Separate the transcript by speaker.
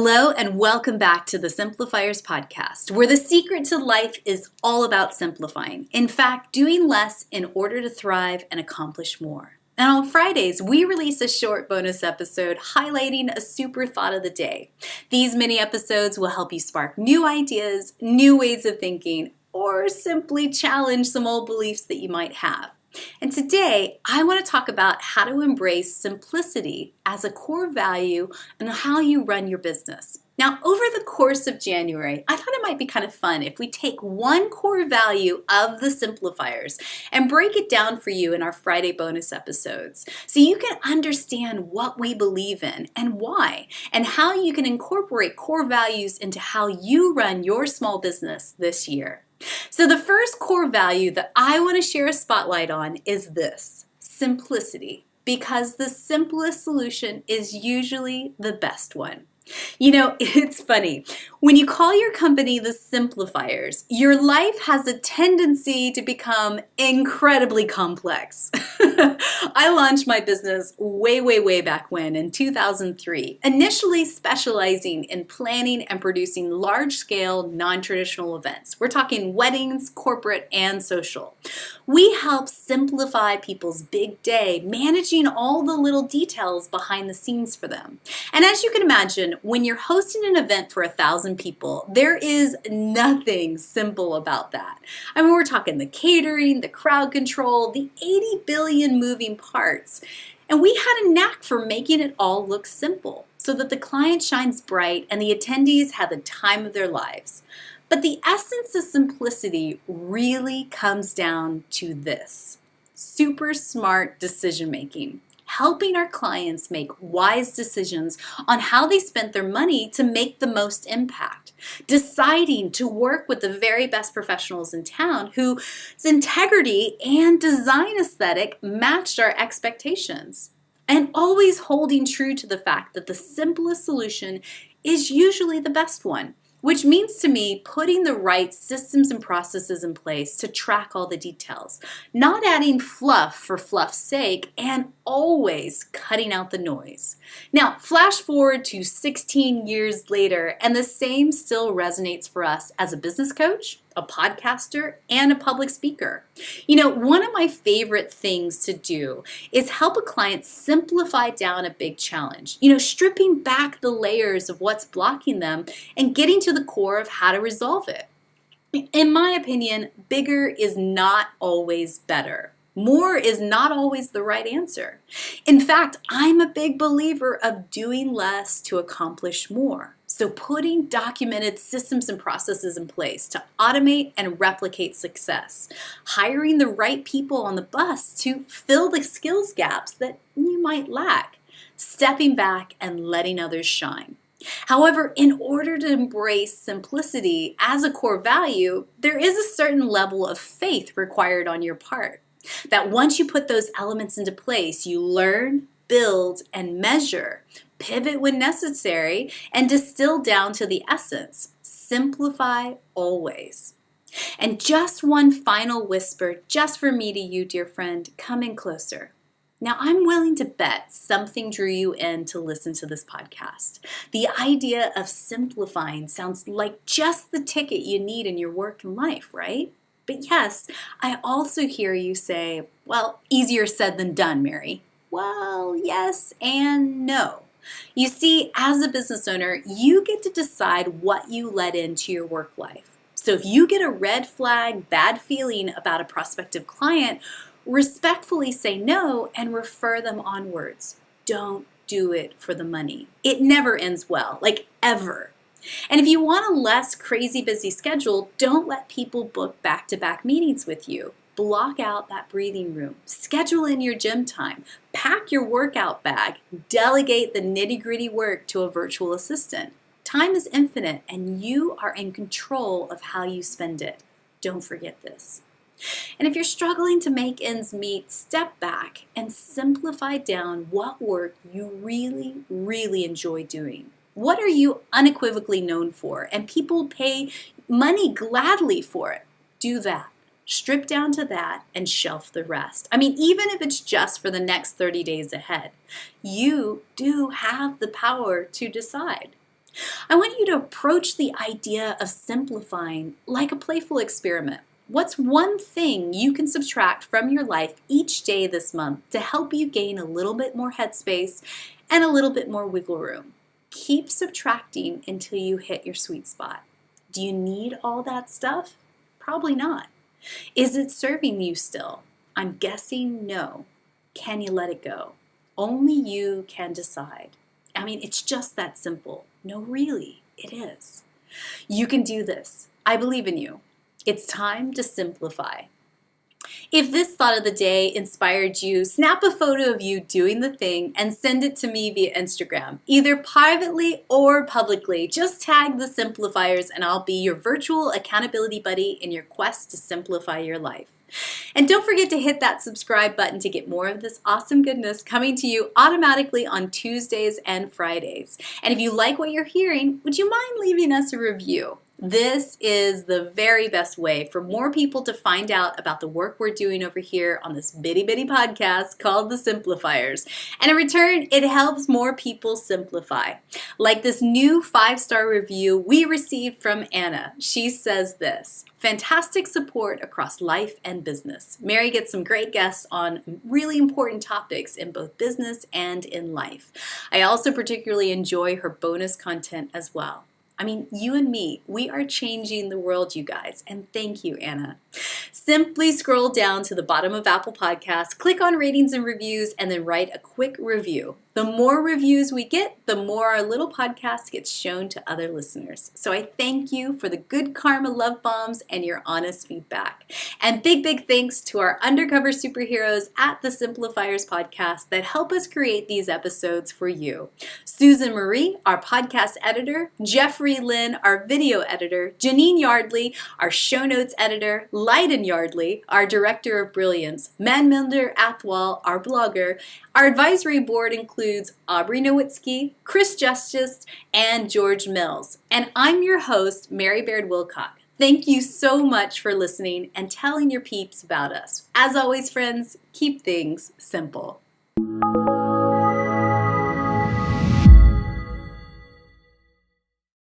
Speaker 1: Hello and welcome back to the Simplifiers podcast, where the secret to life is all about simplifying. In fact, doing less in order to thrive and accomplish more. And on Fridays, we release a short bonus episode highlighting a super thought of the day. These mini episodes will help you spark new ideas, new ways of thinking, or simply challenge some old beliefs that you might have. And today, I want to talk about how to embrace simplicity as a core value and how you run your business. Now, over the course of January, I thought it might be kind of fun if we take one core value of the Simplifiers and break it down for you in our Friday bonus episodes so you can understand what we believe in and why, and how you can incorporate core values into how you run your small business this year. So the first core value that I want to share a spotlight on is this: simplicity, because the simplest solution is usually the best one. You know, it's funny. When you call your company the Simplifiers, your life has a tendency to become incredibly complex. I launched my business way back when in 2003, initially specializing in planning and producing large-scale, non-traditional events. We're talking weddings, corporate, and social. We help simplify people's big day, managing all the little details behind the scenes for them. And as you can imagine, when you're hosting an event for 1,000 people, there is nothing simple about that. I mean, we're talking the catering, the crowd control, the 80 billion moving parts. And we had a knack for making it all look simple so that the client shines bright and the attendees have the time of their lives. But the essence of simplicity really comes down to this: super smart decision making. Helping our clients make wise decisions on how they spent their money to make the most impact. Deciding to work with the very best professionals in town whose integrity and design aesthetic matched our expectations. And always holding true to the fact that the simplest solution is usually the best one. Which means to me putting the right systems and processes in place to track all the details, not adding fluff for fluff's sake, and always cutting out the noise. Now, flash forward to 16 years later, and the same still resonates for us as a business coach, a podcaster, and a public speaker. You know, one of my favorite things to do is help a client simplify down a big challenge, stripping back the layers of what's blocking them and getting to the core of how to resolve it. In my opinion, bigger is not always better. More is not always the right answer. In fact, I'm a big believer of doing less to accomplish more. So putting documented systems and processes in place to automate and replicate success. Hiring the right people on the bus to fill the skills gaps that you might lack. Stepping back and letting others shine. However, in order to embrace simplicity as a core value, there is a certain level of faith required on your part. That once you put those elements into place, you learn, build, and measure, pivot when necessary, and distill down to the essence. Simplify always. And just one final whisper, just for me to you, dear friend, come in closer. Now, I'm willing to bet something drew you in to listen to this podcast. The idea of simplifying sounds like just the ticket you need in your work and life, right? But yes, I also hear you say, well, easier said than done, Mary. Well, yes and no. You see, as a business owner, you get to decide what you let into your work life. So if you get a red flag, bad feeling about a prospective client, respectfully say no and refer them onwards. Don't do it for the money. It never ends well, like ever. And if you want a less crazy busy schedule, don't let people book back-to-back meetings with you. Block out that breathing room. Schedule in your gym time. Pack your workout bag. Delegate the nitty-gritty work to a virtual assistant. Time is infinite, and you are in control of how you spend it. Don't forget this. And if you're struggling to make ends meet, step back and simplify down what work you really enjoy doing. What are you unequivocally known for? And people pay money gladly for it. Do that. Strip down to that and shelf the rest. I mean, even if it's just for the next 30 days ahead, you do have the power to decide. I want you to approach the idea of simplifying like a playful experiment. What's one thing you can subtract from your life each day this month to help you gain a little bit more headspace and a little bit more wiggle room? Keep subtracting until you hit your sweet spot. Do you need all that stuff? Probably not. Is it serving you still? I'm guessing no. Can you let it go? Only you can decide. I mean, it's just that simple. No, really, it is. You can do this. I believe in you. It's time to simplify. If this thought of the day inspired you, snap a photo of you doing the thing and send it to me via Instagram, either privately or publicly. Just tag the Simplifiers and I'll be your virtual accountability buddy in your quest to simplify your life. And don't forget to hit that subscribe button to get more of this awesome goodness coming to you automatically on Tuesdays and Fridays. And if you like what you're hearing, would you mind leaving us a review? This is the very best way for more people to find out about the work we're doing over here on this bitty podcast called The Simplifiers. And in return, it helps more people simplify. Like this new 5-star review we received from Anna. She says this: fantastic support across life and business. Mary gets some great guests on really important topics in both business and in life. I also particularly enjoy her bonus content as well. I mean, you and me, we are changing the world, you guys, and thank you, Anna. Simply scroll down to the bottom of Apple Podcasts, click on ratings and reviews, and then write a quick review. The more reviews we get, the more our little podcast gets shown to other listeners. So I thank you for the good karma love bombs and your honest feedback. And big thanks to our undercover superheroes at the Simplifiers podcast that help us create these episodes for you. Susan Marie, our podcast editor, Jeffrey Lynn, our video editor, Janine Yardley, our show notes editor, Leiden Yardley, our director of brilliance, Manminder Athwal, our blogger. Our advisory board includes Aubrey Nowitzki, Chris Justice, and George Mills. And I'm your host, Mary Baird-Wilcock. Thank you so much for listening and telling your peeps about us. As always, friends, keep things simple.